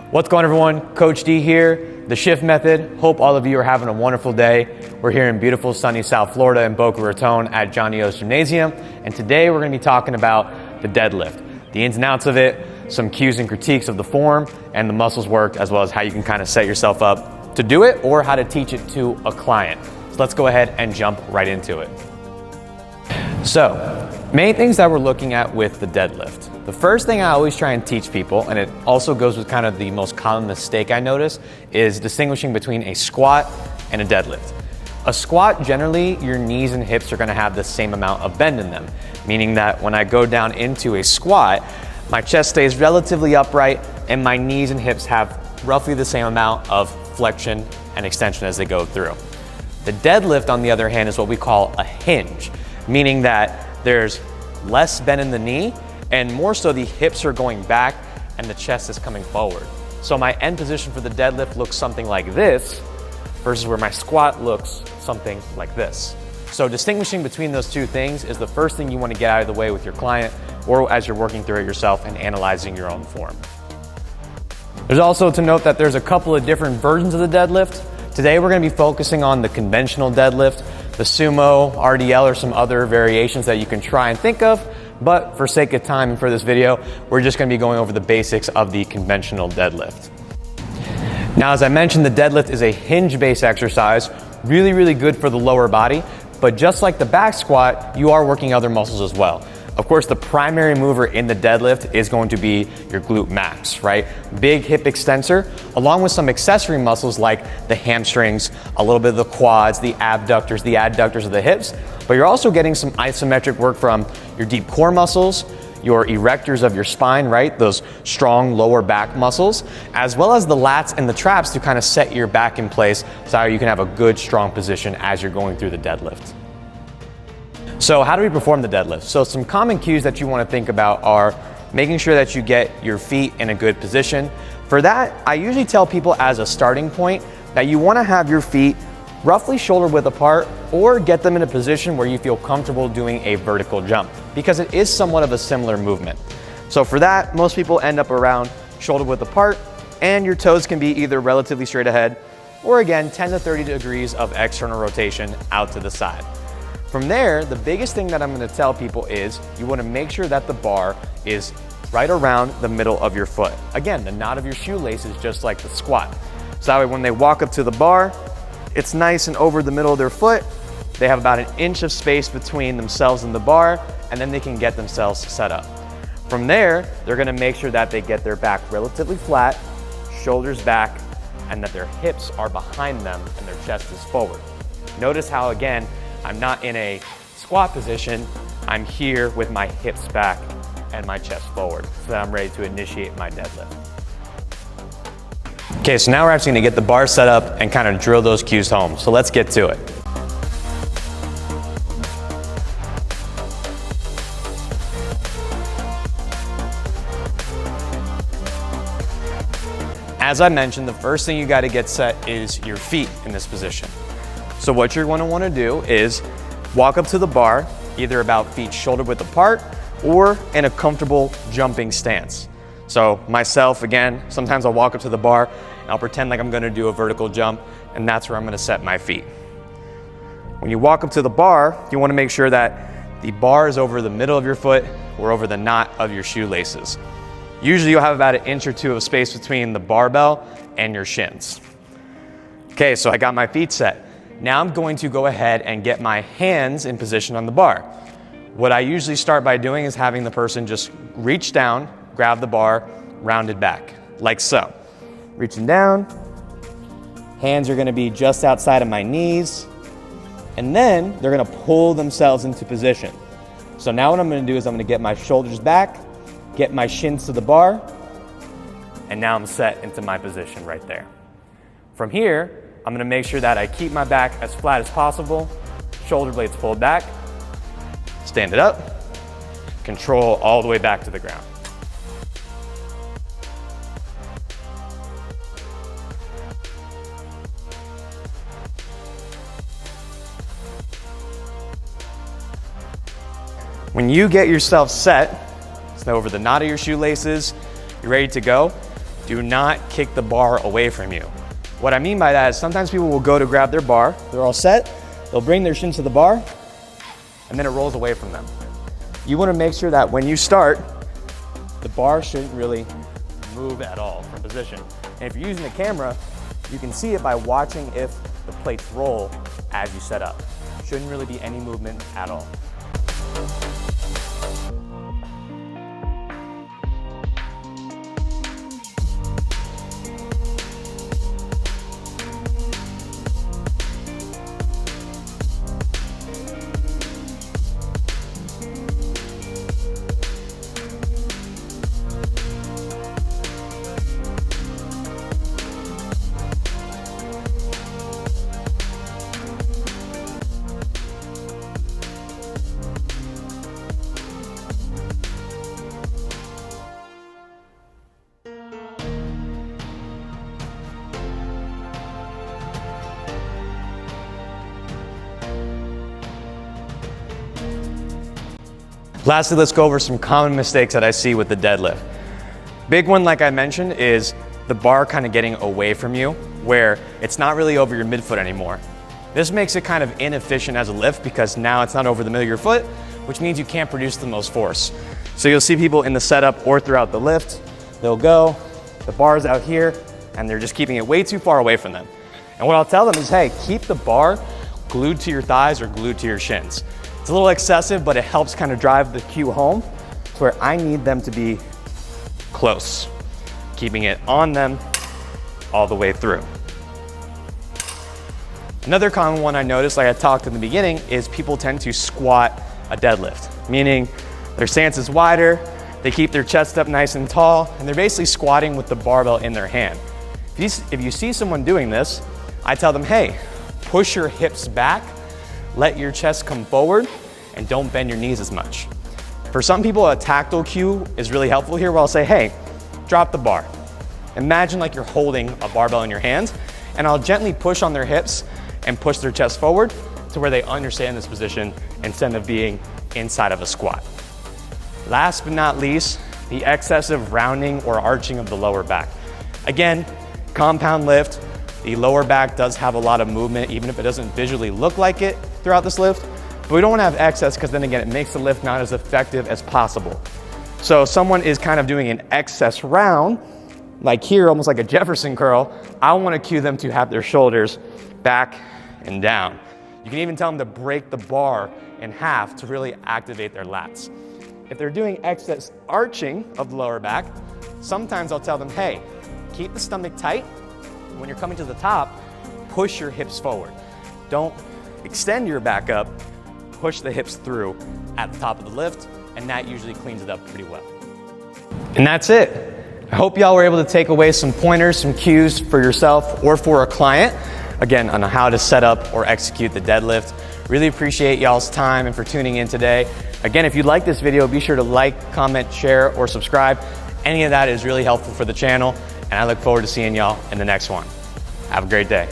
What's going on, everyone? Coach D here, the Shift Method. Hope all of you are having a wonderful day. We're here in beautiful sunny South Florida in Boca Raton at Johnny O's Gymnasium. And today we're gonna be talking about the deadlift, the ins and outs of it, some cues and critiques of the form and the muscles worked, as well as how you can kind of set yourself up to do it or how to teach it to a client. So let's go ahead and jump right into it. So, main things that we're looking at with the deadlift. The first thing I always try and teach people, and it also goes with kind of the most common mistake I notice, is distinguishing between a squat and a deadlift. A squat, generally, your knees and hips are gonna have the same amount of bend in them, meaning that when I go down into a squat, my chest stays relatively upright and my knees and hips have roughly the same amount of flexion and extension as they go through. The deadlift, on the other hand, is what we call a hinge, meaning that there's less bend in the knee and more so the hips are going back and the chest is coming forward. So my end position for the deadlift looks something like this versus where my squat looks something like this. So distinguishing between those two things is the first thing you want to get out of the way with your client or as you're working through it yourself and analyzing your own form. There's also to note that there's a couple of different versions of the deadlift. Today we're going to be focusing on the conventional deadlift, the sumo, RDL, or some other variations that you can try and think of, but for sake of time and for this video, we're just going to be going over the basics of the conventional deadlift. Now, as I mentioned, the deadlift is a hinge-based exercise, really good for the lower body, but just like the back squat, you are working other muscles as well. Of course, the primary mover in the deadlift is going to be your glute max, right? Big hip extensor, along with some accessory muscles like the hamstrings, a little bit of the quads, the abductors, the adductors of the hips, but you're also getting some isometric work from your deep core muscles, your erectors of your spine, right? Those strong lower back muscles, as well as the lats and the traps to kind of set your back in place so you can have a good, strong position as you're going through the deadlift. So how do we perform the deadlift? So some common cues that you want to think about are making sure that you get your feet in a good position. For that, I usually tell people as a starting point that you want to have your feet roughly shoulder width apart or get them in a position where you feel comfortable doing a vertical jump because it is somewhat of a similar movement. So for that, most people end up around shoulder width apart and your toes can be either relatively straight ahead or again 10 to 30 degrees of external rotation out to the side. From there, the biggest thing that I'm going to tell people is you want to make sure that the bar is right around the middle of your foot. Again, the knot of your shoelace is just like the squat. So that way when they walk up to the bar, it's nice and over the middle of their foot. They have about 1 inch of space between themselves and the bar, and then they can get themselves set up. From there, they're going to make sure that they get their back relatively flat, shoulders back, and that their hips are behind them and their chest is forward. Notice how, again, I'm not in a squat position, I'm here with my hips back and my chest forward so that I'm ready to initiate my deadlift. Okay, so now we're actually gonna get the bar set up and kind of drill those cues home. So let's get to it. As I mentioned, the first thing you gotta get set is your feet in this position. So what you're going to want to do is walk up to the bar, either about feet shoulder width apart or in a comfortable jumping stance. So myself, again, sometimes I'll walk up to the bar and I'll pretend like I'm going to do a vertical jump, and that's where I'm going to set my feet. When you walk up to the bar, you want to make sure that the bar is over the middle of your foot or over the knot of your shoelaces. Usually you'll have about 1 inch or 2 of space between the barbell and your shins. Okay, so I got my feet set. Now I'm going to go ahead and get my hands in position on the bar. What I usually start by doing is having the person just reach down, grab the bar, round it back, like so. Reaching down, hands are gonna be just outside of my knees, and then they're gonna pull themselves into position. So now what I'm gonna do is I'm gonna get my shoulders back, get my shins to the bar, and now I'm set into my position right there. From here, I'm gonna make sure that I keep my back as flat as possible, shoulder blades pulled back, stand it up, control all the way back to the ground. When you get yourself set, so over the knot of your shoelaces, you're ready to go, do not kick the bar away from you. What I mean by that is sometimes people will go to grab their bar, they're all set, they'll bring their shins to the bar, and then it rolls away from them. You wanna make sure that when you start, the bar shouldn't really move at all from position. And if you're using the camera, you can see it by watching if the plates roll as you set up. Shouldn't really be any movement at all. Lastly, let's go over some common mistakes that I see with the deadlift. Big one, like I mentioned, is the bar kind of getting away from you, where it's not really over your midfoot anymore. This makes it kind of inefficient as a lift because now it's not over the middle of your foot, which means you can't produce the most force. So you'll see people in the setup or throughout the lift, they'll go, the bar's out here, and they're just keeping it way too far away from them. And what I'll tell them is, hey, keep the bar glued to your thighs or glued to your shins. It's a little excessive, but it helps kind of drive the cue home to where I need them to be close, keeping it on them all the way through. Another common one I noticed, like I talked in the beginning, is people tend to squat a deadlift, meaning their stance is wider, they keep their chest up nice and tall, and they're basically squatting with the barbell in their hand. If you see someone doing this, I tell them, hey, push your hips back, let your chest come forward, and don't bend your knees as much. For some people, a tactile cue is really helpful here, where I'll say, hey, drop the bar. Imagine like you're holding a barbell in your hands, and I'll gently push on their hips and push their chest forward to where they understand this position instead of being inside of a squat. Last but not least, the excessive rounding or arching of the lower back. Again, compound lift, the lower back does have a lot of movement, even if it doesn't visually look like it throughout this lift, but we don't want to have excess because then again, it makes the lift not as effective as possible. So if someone is kind of doing an excess round, like here, almost like a Jefferson curl, I want to cue them to have their shoulders back and down. You can even tell them to break the bar in half to really activate their lats. If they're doing excess arching of the lower back, sometimes I'll tell them, hey, keep the stomach tight. When you're coming to the top, push your hips forward. Don't extend your back up, push the hips through at the top of the lift, and that usually cleans it up pretty well. And that's it. I hope y'all were able to take away some pointers, some cues for yourself or for a client, again, on how to set up or execute the deadlift. Really appreciate y'all's time and for tuning in today. Again, if you like this video, be sure to like, comment, share, or subscribe. Any of that is really helpful for the channel, and I look forward to seeing y'all in the next one. Have a great day.